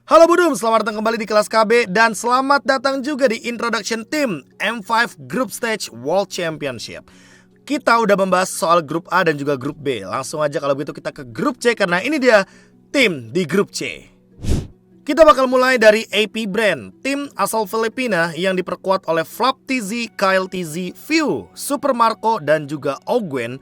Halo Budum, selamat datang kembali di kelas KB dan selamat datang juga di Introduction Team M5 Group Stage World Championship. Kita udah membahas soal grup A dan juga grup B. Langsung aja kalau begitu kita ke grup C karena ini dia tim di grup C. Kita bakal mulai dari AP Brand, tim asal Filipina yang diperkuat oleh Flap TZ, Kyle TZ, View, Super Marco dan juga Ogwen.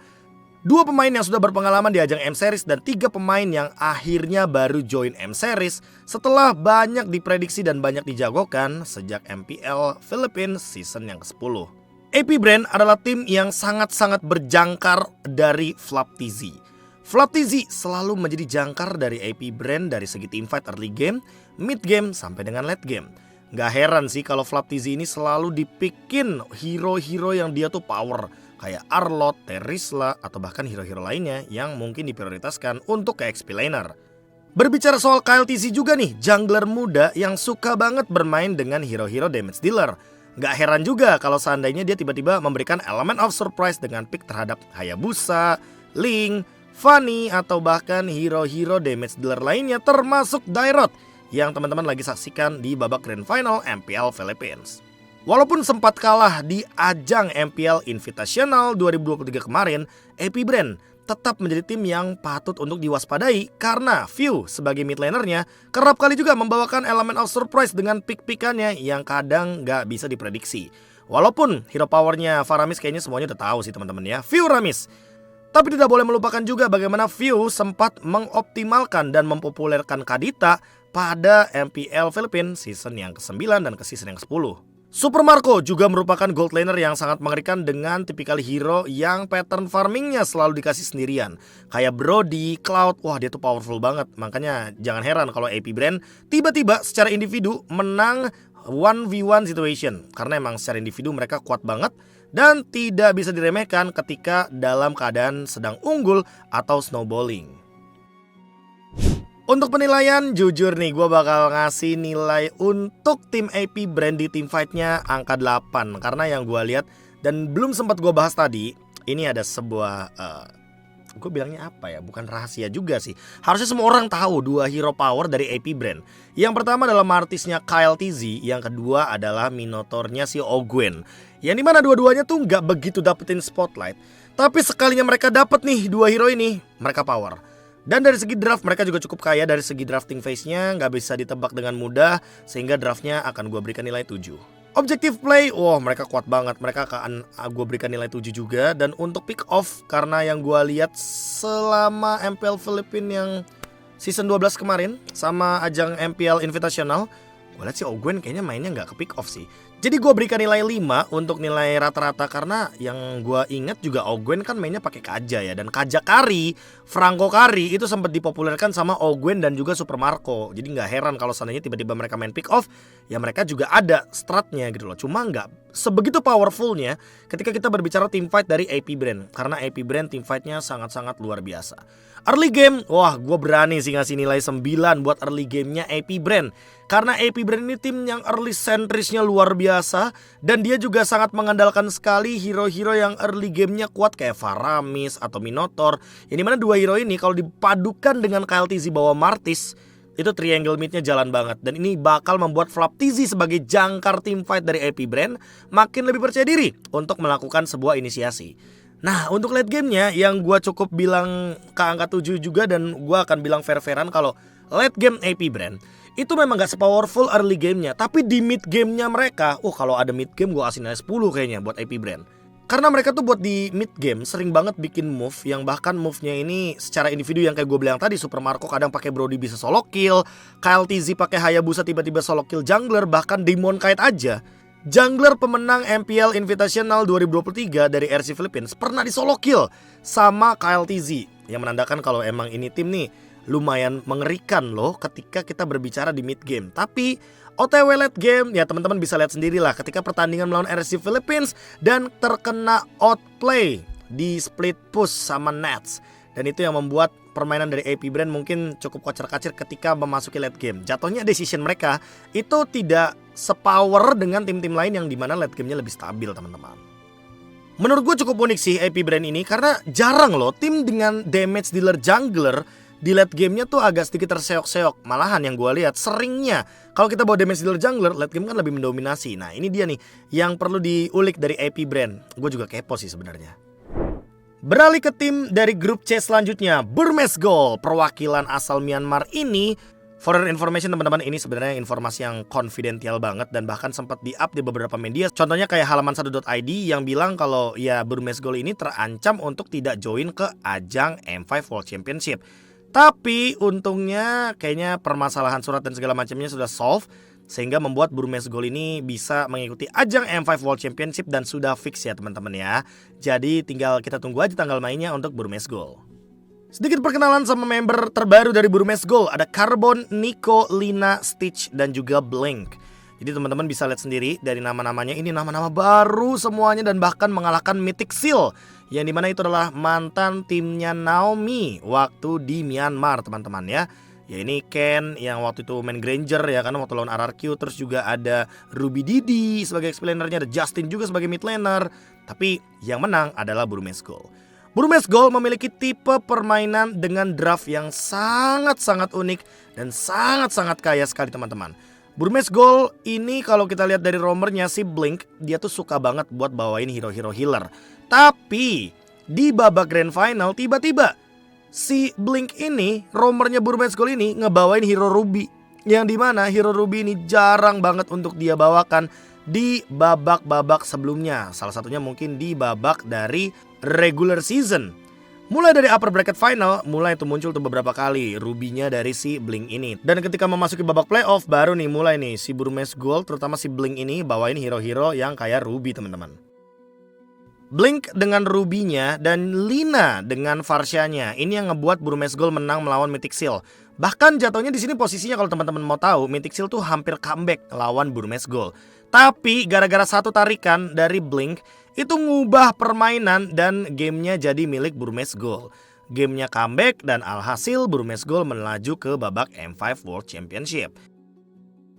Dua pemain yang sudah berpengalaman di ajang M-Series dan 3 pemain yang akhirnya baru join M-Series setelah banyak diprediksi dan banyak dijagokan sejak MPL Philippines season yang ke-10. AP Brand adalah tim yang sangat-sangat berjangkar dari Flap TZ. Flap TZ selalu menjadi jangkar dari AP Brand dari segi teamfight early game, mid game, sampai dengan late game. Gak heran sih kalau Flap TZ ini selalu dipikin hero-hero yang dia tuh power, kayak Arlot, Terisla, atau bahkan hero-hero lainnya yang mungkin diprioritaskan untuk ke XP laner. Berbicara soal Kyle TZ juga nih, jungler muda yang suka banget bermain dengan hero-hero damage dealer. Gak heran juga kalau seandainya dia tiba-tiba memberikan element of surprise dengan pick terhadap Hayabusa, Ling, Fanny, atau bahkan hero-hero damage dealer lainnya termasuk Dairot yang teman-teman lagi saksikan di babak Grand Final MPL Philippines. Walaupun sempat kalah di ajang MPL Invitational 2023 kemarin, AP Brand tetap menjadi tim yang patut untuk diwaspadai karena View sebagai mid lanernya kerap kali juga membawakan elemen of surprise dengan pick-pickannya yang kadang gak bisa diprediksi. Walaupun hero powernya Faramis kayaknya semuanya udah tahu sih teman-teman ya, View Ramis. Tapi tidak boleh melupakan juga bagaimana View sempat mengoptimalkan dan mempopulerkan Kadita pada MPL Philippines season yang ke-9 dan ke season yang ke-10. Super Marco juga merupakan gold laner yang sangat mengerikan dengan tipikal hero yang pattern farmingnya selalu dikasih sendirian. Kayak Brody, Cloud, wah dia tuh powerful banget. Makanya jangan heran kalau AP Brand tiba-tiba secara individu menang 1v1 situation. Karena emang secara individu mereka kuat banget dan tidak bisa diremehkan ketika dalam keadaan sedang unggul atau snowballing. Untuk penilaian, jujur nih gue bakal ngasih nilai untuk tim AP Brand di teamfightnya angka 8. Karena yang gue lihat dan belum sempat gue bahas tadi, ini ada sebuah gue bilangnya apa ya, bukan rahasia juga sih. Harusnya semua orang tahu dua hero power dari AP Brand. Yang pertama adalah Martisnya Kyle TZ, yang kedua adalah Minotaurnya si Ogwen. Yang dimana dua-duanya tuh gak begitu dapetin spotlight. Tapi sekalinya mereka dapet nih dua hero ini, mereka power. Dan dari segi draft mereka juga cukup kaya. Dari segi drafting phase-nya gak bisa ditebak dengan mudah, sehingga draftnya akan gue berikan nilai 7. Objective play, wah mereka kuat banget. Mereka akan gue berikan nilai 7 juga. Dan untuk pick off, karena yang gue lihat selama MPL Philippines yang season 12 kemarin sama ajang MPL Invitational, gue lihat si Ogwen kayaknya mainnya gak ke pick off sih. Jadi gue berikan nilai 5 untuk nilai rata-rata. Karena yang gue ingat juga Ogwen kan mainnya pakai Kaja ya. Dan Kaja Kari, Franco Kari itu sempat dipopulerkan sama Ogwen dan juga Super Marco. Jadi gak heran kalau seandainya tiba-tiba mereka main pick off, ya mereka juga ada stratnya gitu loh. Cuma gak sebegitu powerfulnya ketika kita berbicara teamfight dari AP Brand. Karena AP Brand teamfightnya sangat-sangat luar biasa. Early game, wah gue berani sih ngasih nilai 9 buat early gamenya AP Brand. Karena AP Brand ini tim yang early centrisnya luar biasa. Dan dia juga sangat mengandalkan sekali hero-hero yang early gamenya kuat kayak Faramis atau Minotaur. Yang dimana dua hero ini kalau dipadukan dengan Kyle TZ bawa Martis, itu triangle midnya jalan banget. Dan ini bakal membuat Flap TZ sebagai jangkar teamfight dari AP Brand makin lebih percaya diri untuk melakukan sebuah inisiasi. Nah untuk late gamenya yang gue cukup bilang ke angka 7 juga. Dan gue akan bilang fair-fairan kalau late game AP Brand itu memang gak sepowerful early gamenya. Tapi di mid gamenya mereka, kalau ada mid game gue kasih nilai 10 kayaknya buat AP Brand. Karena mereka tuh buat di mid game sering banget bikin move yang bahkan move-nya ini secara individu yang kayak gue bilang tadi. Super Marco kadang pakai Brody bisa solo kill, Kyle TZ pakai Hayabusa tiba-tiba solo kill jungler, bahkan Demon Kite aja. Jungler pemenang MPL Invitational 2023 dari RC Philippines pernah di solo kill sama Kyle TZ. Yang menandakan kalau emang ini tim nih lumayan mengerikan loh ketika kita berbicara di mid game. Tapi OTW late game ya teman-teman bisa lihat sendiri lah ketika pertandingan melawan RC Philippines dan terkena outplay di split push sama Nets. Dan itu yang membuat permainan dari AP Brand mungkin cukup kocar-kacir ketika memasuki late game. Jatuhnya decision mereka itu tidak sepower dengan tim-tim lain yang dimana late gamenya lebih stabil teman-teman. Menurut gue cukup unik sih AP Brand ini karena jarang loh tim dengan damage dealer jungler di late gamenya tuh agak sedikit terseok-seok. Malahan yang gue lihat seringnya kalau kita bawa damage dealer jungler, late game kan lebih mendominasi. Nah ini dia nih yang perlu diulik dari AP brand. Gue juga kepo sih sebenarnya. Beralih ke tim dari grup C selanjutnya, Burmese Gold. Perwakilan asal Myanmar ini, for your information teman-teman, ini sebenarnya informasi yang confidential banget dan bahkan sempat di-up di beberapa media. Contohnya kayak halaman1.id yang bilang kalau ya Burmese Gold ini terancam untuk tidak join ke ajang M5 World Championship. Tapi untungnya kayaknya permasalahan surat dan segala macamnya sudah solve, sehingga membuat Burmese Gold ini bisa mengikuti ajang M5 World Championship dan sudah fix ya teman-teman ya. Jadi tinggal kita tunggu aja tanggal mainnya untuk Burmese Gold. Sedikit perkenalan sama member terbaru dari Burmese Gold. Ada Carbon, Nico, Lina, Stitch, dan juga Blink. Jadi teman-teman bisa lihat sendiri dari nama-namanya. Ini nama-nama baru semuanya dan bahkan mengalahkan Mythic Seal, yang dimana itu adalah mantan timnya Naomi waktu di Myanmar teman-teman ya. Ya ini Ken yang waktu itu main Granger ya kan waktu lawan RRQ. Terus juga ada Ruby Didi sebagai explainernya. Ada Justin juga sebagai mid laner. Tapi yang menang adalah Burmese Gold. Burmese Gold memiliki tipe permainan dengan draft yang sangat-sangat unik dan sangat-sangat kaya sekali teman-teman. Burmese Gold ini kalau kita lihat dari roamernya si Blink, dia tuh suka banget buat bawain hero-hero healer. Tapi di babak grand final tiba-tiba si Blink ini, roamernya Burmese Gold ini ngebawain hero Ruby. Yang dimana hero Ruby ini jarang banget untuk dia bawakan di babak-babak sebelumnya. Salah satunya mungkin di babak dari regular season. Mulai dari upper bracket final, mulai itu muncul tuh beberapa kali Ruby-nya dari si Blink ini. Dan ketika memasuki babak playoff, baru nih mulai nih si Burmese Gold, terutama si Blink ini bawain hero-hero yang kayak Ruby teman-teman. Blink dengan Ruby-nya dan Lina dengan Varsha-nya. Ini yang ngebuat Burmese Gold menang melawan Mythic Seal. Bahkan jatuhnya di sini posisinya kalau teman-teman mau tahu, Mythic Seal tuh hampir comeback lawan Burmese Gold. Tapi gara-gara satu tarikan dari Blink, itu ngubah permainan dan gamenya jadi milik Burmese Gold. Gamenya comeback dan alhasil Burmese Gold melaju ke babak M5 World Championship.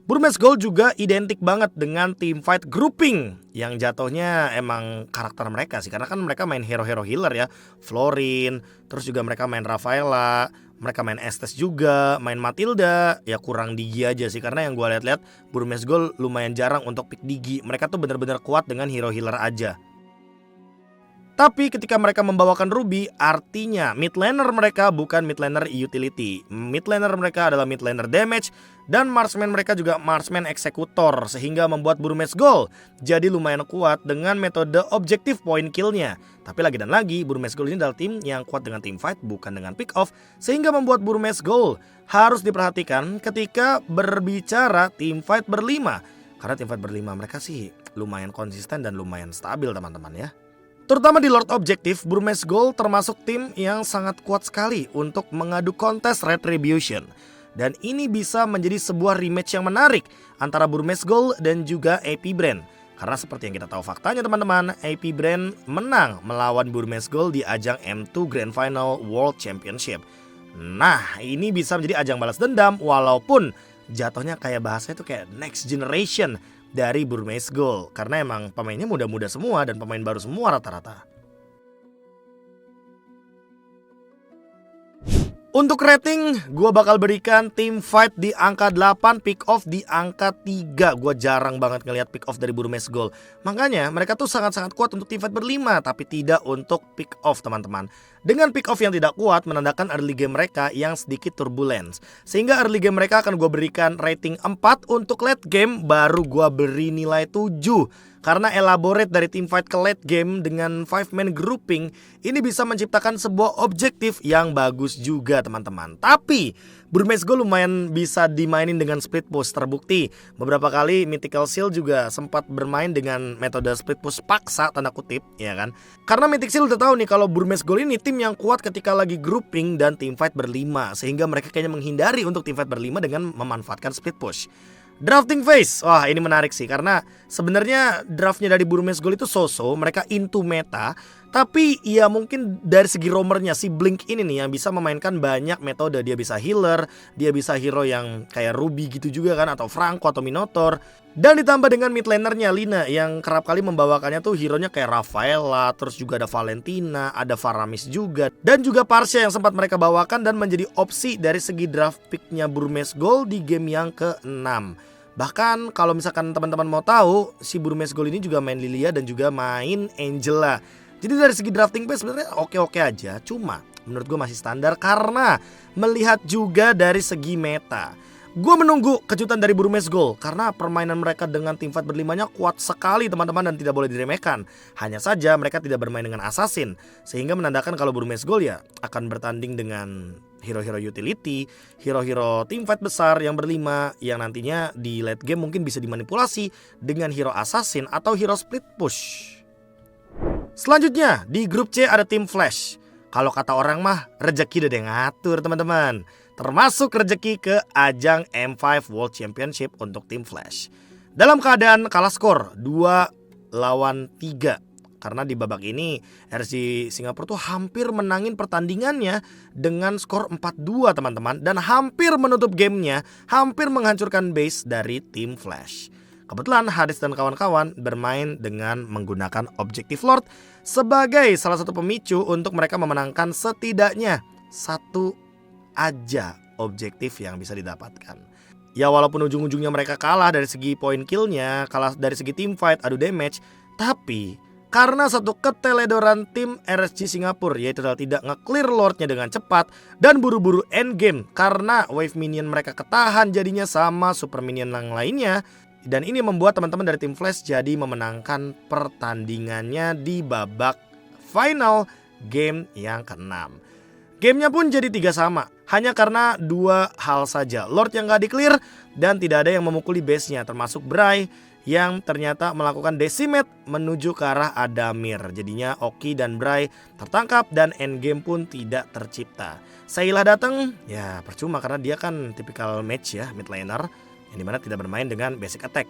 Burmese Gold juga identik banget dengan teamfight grouping yang jatuhnya emang karakter mereka sih. Karena kan mereka main hero-hero healer ya, Florin, terus juga mereka main Rafaela, mereka main Estes juga, main Matilda. Ya kurang Digi aja sih, karena yang gue lihat-lihat Burmese Gold lumayan jarang untuk pick Digi. Mereka tuh bener-bener kuat dengan hero healer aja. Tapi ketika mereka membawakan Ruby, artinya mid laner mereka bukan mid laner utility. Mid laner mereka adalah mid laner damage dan marksman mereka juga marksman eksekutor, sehingga membuat Burmese Gold jadi lumayan kuat dengan metode objective point killnya. Tapi lagi dan lagi Burmese Gold ini adalah tim yang kuat dengan team fight bukan dengan pick off, sehingga membuat Burmese Gold harus diperhatikan ketika berbicara team fight berlima. Karena team fight berlima mereka sih lumayan konsisten dan lumayan stabil teman-teman ya. Terutama di Lord Objective, Burmese Gold termasuk tim yang sangat kuat sekali untuk mengadu kontes Retribution. Dan ini bisa menjadi sebuah rematch yang menarik antara Burmese Gold dan juga AP Brand. Karena seperti yang kita tahu faktanya teman-teman, AP Brand menang melawan Burmese Gold di ajang M2 Grand Final World Championship. Nah, ini bisa menjadi ajang balas dendam walaupun jatuhnya kayak bahasanya tuh kayak next generation dari Burmese Gold, karena emang pemainnya muda-muda semua dan pemain baru semua rata-rata. Untuk rating, gue bakal berikan team fight di angka 8, pick off di angka 3. Gue jarang banget ngelihat pick off dari Burmese Gold. Makanya mereka tuh sangat-sangat kuat untuk team fight berlima, tapi tidak untuk pick off teman-teman. Dengan pick off yang tidak kuat menandakan early game mereka yang sedikit turbulence. Sehingga early game mereka akan gue berikan rating 4, untuk late game baru gue beri nilai 7. Karena elaborate dari teamfight ke late game dengan 5-man grouping ini bisa menciptakan sebuah objektif yang bagus juga teman-teman. Tapi Burmese Gold lumayan bisa dimainin dengan split push, terbukti beberapa kali Mythical Seal juga sempat bermain dengan metode split push paksa tanda kutip ya kan. Karena Mythic Seal udah tahu nih kalau Burmese Gold ini tim yang kuat ketika lagi grouping dan teamfight berlima, sehingga mereka kayaknya menghindari untuk teamfight berlima dengan memanfaatkan split push. Drafting phase, wah ini menarik sih karena sebenarnya draftnya dari Burmese Gold itu so-so, mereka into meta. Tapi ya mungkin dari segi roamernya si Blink ini nih yang bisa memainkan banyak metode. Dia bisa healer, dia bisa hero yang kayak Ruby gitu juga kan, atau Franco atau Minotaur. Dan ditambah dengan mid lanernya Lina yang kerap kali membawakannya tuh hero-nya kayak Rafaela, terus juga ada Valentina, ada Faramis juga, dan juga Parsia yang sempat mereka bawakan dan menjadi opsi dari segi draft picknya Burmese Gold di game yang ke-6. Bahkan kalau misalkan teman-teman mau tahu, si Burmese Gold ini juga main Lilia dan juga main Angela. Jadi dari segi drafting pace sebenarnya oke-oke aja. Cuma menurut gue masih standar karena melihat juga dari segi meta. Gue menunggu kejutan dari Burmese Gold karena permainan mereka dengan teamfight berlimanya kuat sekali teman-teman dan tidak boleh diremehkan. Hanya saja mereka tidak bermain dengan assassin, sehingga menandakan kalau Burmese Gold ya akan bertanding dengan hero-hero utility, hero-hero teamfight besar yang berlima yang nantinya di late game mungkin bisa dimanipulasi dengan hero assassin atau hero split push. Selanjutnya di grup C ada tim Flash. Kalau kata orang mah rezeki udah ada yang ngatur teman-teman. Termasuk rezeki ke ajang M5 World Championship untuk tim Flash. Dalam keadaan kalah skor 2-3. Karena di babak ini RC Singapura tuh hampir menangin pertandingannya dengan skor 4-2 teman-teman. Dan hampir menutup gamenya, hampir menghancurkan base dari tim Flash. Kebetulan Hades dan kawan-kawan bermain dengan menggunakan Objective Lord sebagai salah satu pemicu untuk mereka memenangkan setidaknya satu aja objektif yang bisa didapatkan. Ya walaupun ujung-ujungnya mereka kalah dari segi point killnya, kalah dari segi team fight, adu damage, tapi karena satu keteledoran tim RSG Singapura yaitu tidak nge-clear Lordnya dengan cepat dan buru-buru endgame karena wave minion mereka ketahan jadinya sama super minion yang lainnya. Dan ini membuat teman-teman dari tim Flash jadi memenangkan pertandingannya di babak final game yang ke-6. Gamenya pun jadi 3-3 hanya karena dua hal saja. Lord yang gak di-clear dan tidak ada yang memukuli base-nya, termasuk Bray yang ternyata melakukan decimate menuju ke arah Adamir. Jadinya Oki dan Bray tertangkap dan endgame pun tidak tercipta. Saylah datang, ya percuma karena dia kan tipikal match ya, mid laner, yang dimana tidak bermain dengan basic attack.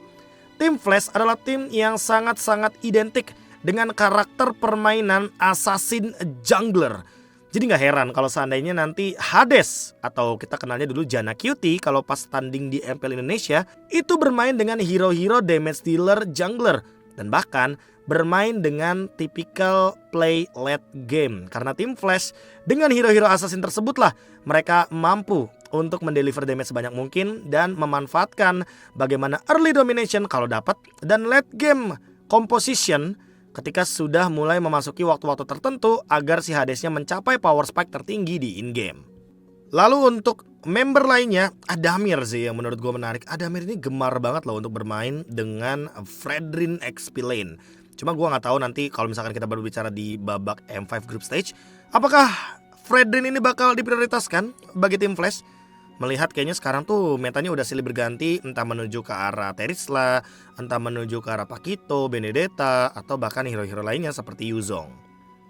Tim Flash adalah tim yang sangat-sangat identik dengan karakter permainan assassin jungler. Jadi gak heran kalau seandainya nanti Hades atau kita kenalnya dulu Jana Cutie kalau pas tanding di MPL Indonesia itu bermain dengan hero-hero damage dealer jungler dan bahkan bermain dengan tipikal play late game. Karena tim Flash dengan hero-hero assassin tersebutlah mereka mampu untuk mendeliver damage sebanyak mungkin dan memanfaatkan bagaimana early domination kalau dapat dan late game composition ketika sudah mulai memasuki waktu-waktu tertentu agar si Hadesnya mencapai power spike tertinggi di in-game. Lalu untuk member lainnya, Adamir sih yang menurut gue menarik. Adamir ini gemar banget loh untuk bermain dengan Fredrin XP lane. Cuma gue gak tahu nanti kalau misalkan kita baru bicara di babak M5 group stage, apakah Fredrin ini bakal diprioritaskan bagi tim Flash? Melihat kayaknya sekarang tuh metanya udah silih berganti, entah menuju ke arah Terisla, entah menuju ke arah Pakito, Benedetta, atau bahkan hero-hero lainnya seperti Yuzong.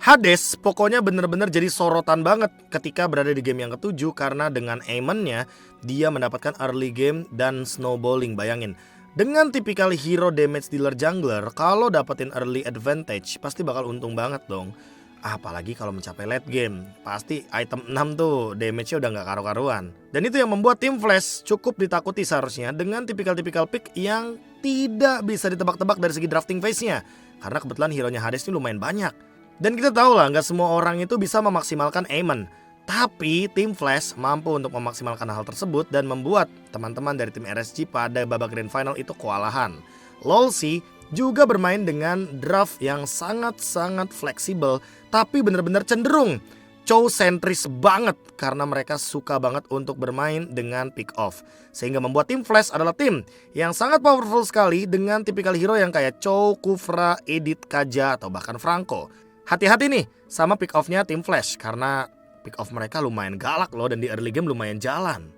Hades pokoknya bener-bener jadi sorotan banget ketika berada di game yang ke-7 karena dengan aimantnya dia mendapatkan early game dan snowballing. Bayangin, dengan tipikal hero damage dealer jungler, kalau dapetin early advantage pasti bakal untung banget dong. Apalagi kalau mencapai late game, pasti item 6 tuh damage-nya udah gak karu-karuan. Dan itu yang membuat tim Flash cukup ditakuti seharusnya dengan tipikal-tipikal pick yang tidak bisa ditebak-tebak dari segi drafting phase-nya. Karena kebetulan hero-nya Hades ini lumayan banyak. Dan kita tahu lah gak semua orang itu bisa memaksimalkan aimant. Tapi tim Flash mampu untuk memaksimalkan hal tersebut dan membuat teman-teman dari tim RSG pada babak grand final itu kewalahan. Lolsi juga bermain dengan draft yang sangat-sangat fleksibel, tapi benar-benar cenderung Chow sentris banget karena mereka suka banget untuk bermain dengan pick off. Sehingga membuat tim Flash adalah tim yang sangat powerful sekali dengan tipikal hero yang kayak Chow, Kufra, Edith, Kaja, atau bahkan Franco. Hati-hati nih sama pick off-nya tim Flash karena pick off mereka lumayan galak loh dan di early game lumayan jalan.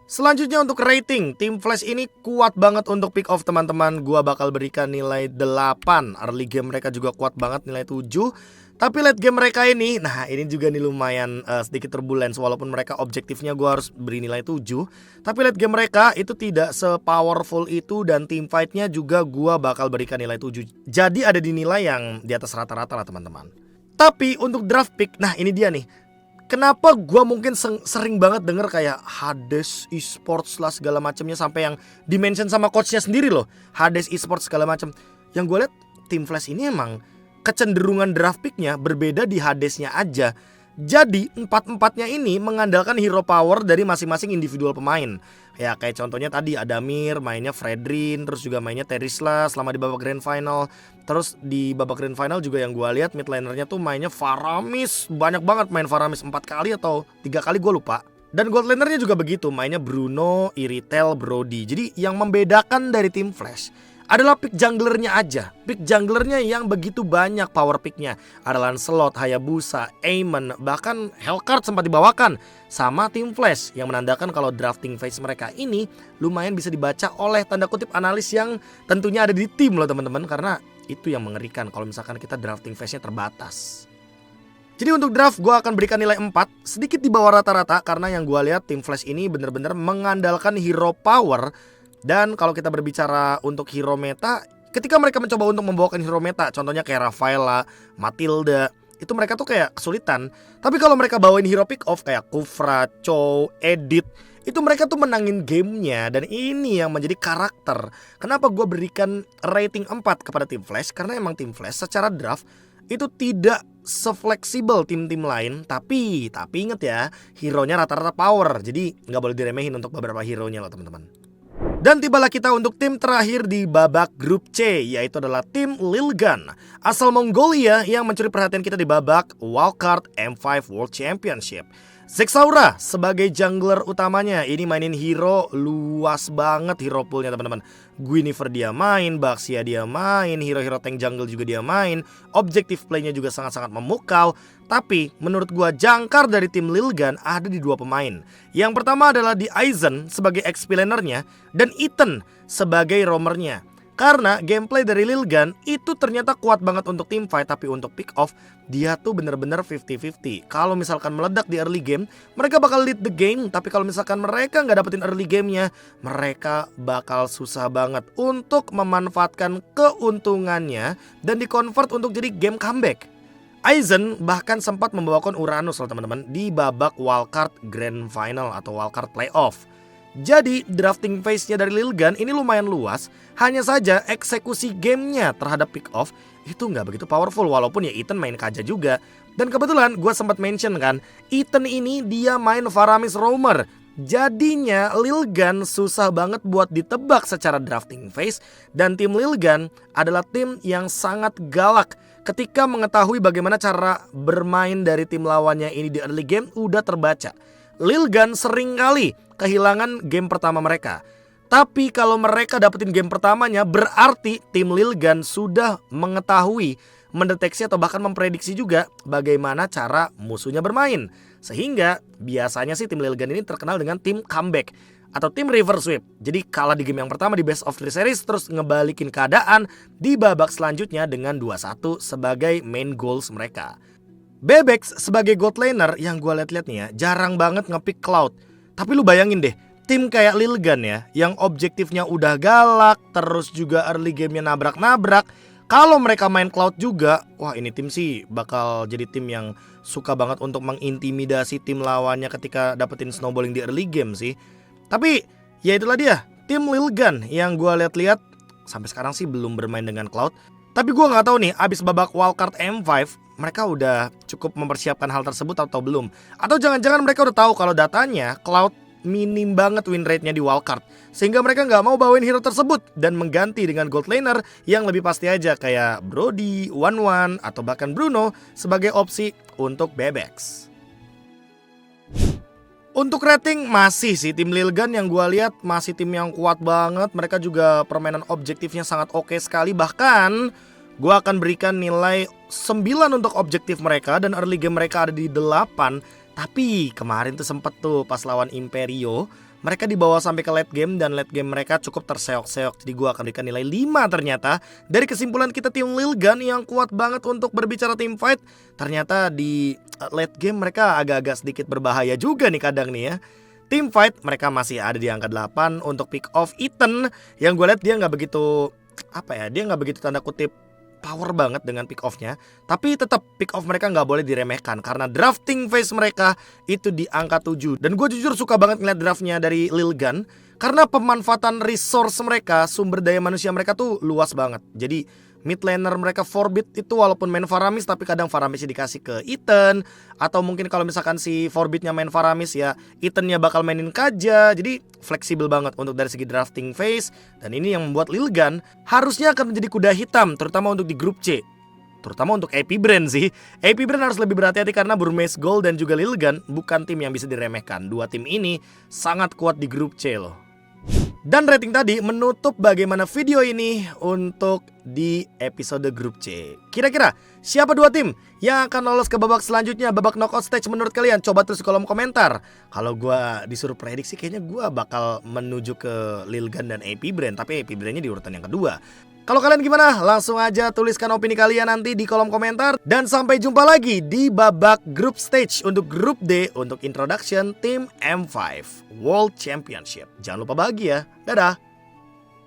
Selanjutnya untuk rating, Team Flash ini kuat banget untuk pick off teman-teman. Gua bakal berikan nilai 8. Early game mereka juga kuat banget, nilai 7. Tapi late game mereka ini, nah ini juga nih lumayan sedikit turbulence. Walaupun mereka objektifnya gua harus beri nilai 7. Tapi late game mereka itu tidak se-powerful itu. Dan team fightnya juga gua bakal berikan nilai 7. Jadi ada di nilai yang di atas rata-rata lah teman-teman. Tapi untuk draft pick, nah ini dia nih. Kenapa gue mungkin sering banget denger kayak Hades Esports lah segala macamnya, sampai yang dimention sama coachnya sendiri loh, Hades Esports segala macam. Yang gue lihat Team Flash ini emang kecenderungan draft picknya berbeda di Hadesnya aja. Jadi empat-empatnya ini mengandalkan hero power dari masing-masing individual pemain. Ya kayak contohnya tadi Adamir mainnya Fredrin, terus juga mainnya Terisla selama di babak grand final. Terus di babak grand final juga yang gue lihat mid lanernya tuh mainnya Faramis. Banyak banget main Faramis 4 kali atau 3 kali gue lupa. Dan gold lanernya juga begitu, mainnya Bruno, Iritel, Brody. Jadi yang membedakan dari Team Flash adalah pick junglernya aja. Pick junglernya yang begitu banyak power picknya. Ada Lancelot, Hayabusa, Aemon, bahkan Hellcard sempat dibawakan sama Team Flash, yang menandakan kalau drafting phase mereka ini lumayan bisa dibaca oleh tanda kutip analis yang tentunya ada di tim loh teman-teman. Karena itu yang mengerikan kalau misalkan kita drafting phase-nya terbatas. Jadi untuk draft gue akan berikan nilai 4, sedikit di bawah rata-rata. Karena yang gue lihat Team Flash ini benar-benar mengandalkan hero power. Dan kalau kita berbicara untuk hero meta, ketika mereka mencoba untuk membawakan hero meta, contohnya kayak Rafaela, Matilda, itu mereka tuh kayak kesulitan. Tapi kalau mereka bawain hero pick off kayak Kufra, Chow, Edit, itu mereka tuh menangin gamenya. Dan ini yang menjadi karakter. Kenapa gue berikan rating 4 kepada Team Flash? Karena emang Team Flash secara draft itu tidak se-fleksibel tim-tim lain. Tapi inget ya, hero-nya rata-rata power. Jadi nggak boleh diremehin untuk beberapa hero-nya loh teman-teman. Dan tibalah kita untuk tim terakhir di babak grup C, yaitu adalah tim Lilgan, asal Mongolia yang mencuri perhatian kita di babak wildcard M5 World Championship. Zexaura sebagai jungler utamanya, ini mainin hero luas banget hero poolnya teman-teman. Guinevere dia main, Baxia dia main, hero-hero tank jungle juga dia main, objective playnya juga sangat-sangat memukau. Tapi menurut gua jangkar dari tim Lilgan ada di 2 pemain. Yang pertama adalah di Aizen sebagai XP lanernya dan Ethan sebagai roamernya. Karena gameplay dari Lilgan itu ternyata kuat banget untuk team fight, tapi untuk pick off dia tuh bener-bener 50-50. Kalau misalkan meledak di early game, mereka bakal lead the game. Tapi kalau misalkan mereka nggak dapetin early gamenya, mereka bakal susah banget untuk memanfaatkan keuntungannya dan di-convert untuk jadi game comeback. Aizen bahkan sempat membawakan Uranus loh teman-teman di babak wildcard grand final atau wildcard playoff. Jadi drafting phase-nya dari Lilgan ini lumayan luas. Hanya saja eksekusi gamenya terhadap pick off itu nggak begitu powerful. Walaupun ya Ethan main kaja juga. Dan kebetulan gue sempat mention kan, Ethan ini dia main Faramis roamer. Jadinya Lilgan susah banget buat ditebak secara drafting phase. Dan tim Lilgan adalah tim yang sangat galak ketika mengetahui bagaimana cara bermain dari tim lawannya ini di early game udah terbaca. Lilgan sering kali kehilangan game pertama mereka. Tapi kalau mereka dapetin game pertamanya, berarti tim Lilgan sudah mengetahui, mendeteksi atau bahkan memprediksi juga bagaimana cara musuhnya bermain. Sehingga biasanya sih tim Lilgan ini terkenal dengan tim comeback atau tim reverse sweep. Jadi kalah di game yang pertama di best of 3 series, terus ngebalikin keadaan di babak selanjutnya dengan 2-1 sebagai main goals mereka. Bebex sebagai god laner yang gue liat-liat nih ya, jarang banget ngepick Cloud. Tapi lu bayangin deh, tim kayak Lilgan ya, yang objektifnya udah galak, terus juga early gamenya nabrak-nabrak. Kalau mereka main Cloud juga, wah ini tim sih bakal jadi tim yang suka banget untuk mengintimidasi tim lawannya ketika dapetin snowballing di early game sih. Tapi ya itulah dia, tim Lilgan yang gue liat-liat sampai sekarang sih belum bermain dengan Cloud. Tapi gue gak tahu nih, abis babak wildcard M5 mereka udah cukup mempersiapkan hal tersebut atau belum. Atau jangan-jangan mereka udah tahu kalau datanya Cloud minim banget win rate-nya di wildcard, sehingga mereka gak mau bawain hero tersebut dan mengganti dengan gold laner yang lebih pasti aja kayak Brody, One atau bahkan Bruno sebagai opsi untuk Bebex. Untuk rating masih sih tim Lilgan yang gue lihat masih tim yang kuat banget. Mereka juga permainan objektifnya sangat oke sekali. Bahkan gue akan berikan nilai 9 untuk objektif mereka dan early game mereka ada di 8. Tapi kemarin tuh sempet tuh pas lawan Imperio Mereka dibawa sampai ke late game dan late game mereka cukup terseok-seok. Jadi gue akan berikan nilai 5 ternyata. Dari kesimpulan kita tim Lilgan yang kuat banget untuk berbicara team fight, ternyata di late game mereka agak-agak sedikit berbahaya juga nih kadang nih ya. Team fight mereka masih ada di angka 8 untuk pick off Ethan. Yang gue lihat dia nggak begitu dia nggak begitu tanda kutip power banget dengan pick off-nya. Tapi tetap pick off mereka nggak boleh diremehkan karena drafting phase mereka itu di angka 7. Dan gue jujur suka banget ngeliat draftnya dari Lilgan karena pemanfaatan resource mereka, sumber daya manusia mereka tuh luas banget. Jadi mid laner mereka Forbit itu walaupun main Faramis tapi kadang Faramisnya dikasih ke Ethan. Atau mungkin kalau misalkan si Forbitnya main Faramis ya Ethannya bakal mainin Kaja. Jadi fleksibel banget untuk dari segi drafting phase. Dan ini yang membuat Lilgan harusnya akan menjadi kuda hitam terutama untuk di grup C. Terutama untuk AP Brand sih. AP Brand harus lebih berhati-hati karena Burmese Gold dan juga Lilgan bukan tim yang bisa diremehkan. Dua tim ini sangat kuat di grup C loh. Dan rating tadi menutup bagaimana video ini untuk di episode grup C. Kira-kira siapa dua tim yang akan lolos ke babak selanjutnya, babak knockout stage menurut kalian? Coba tulis di kolom komentar. Kalau gue disuruh prediksi kayaknya gue bakal menuju ke Lilgan dan AP Brand. Tapi AP Brandnya di urutan yang kedua. Kalau kalian gimana? Langsung aja tuliskan opini kalian nanti di kolom komentar. Dan sampai jumpa lagi di babak group stage untuk grup D untuk introduction tim M5 World Championship. Jangan lupa bahagia. Dadah.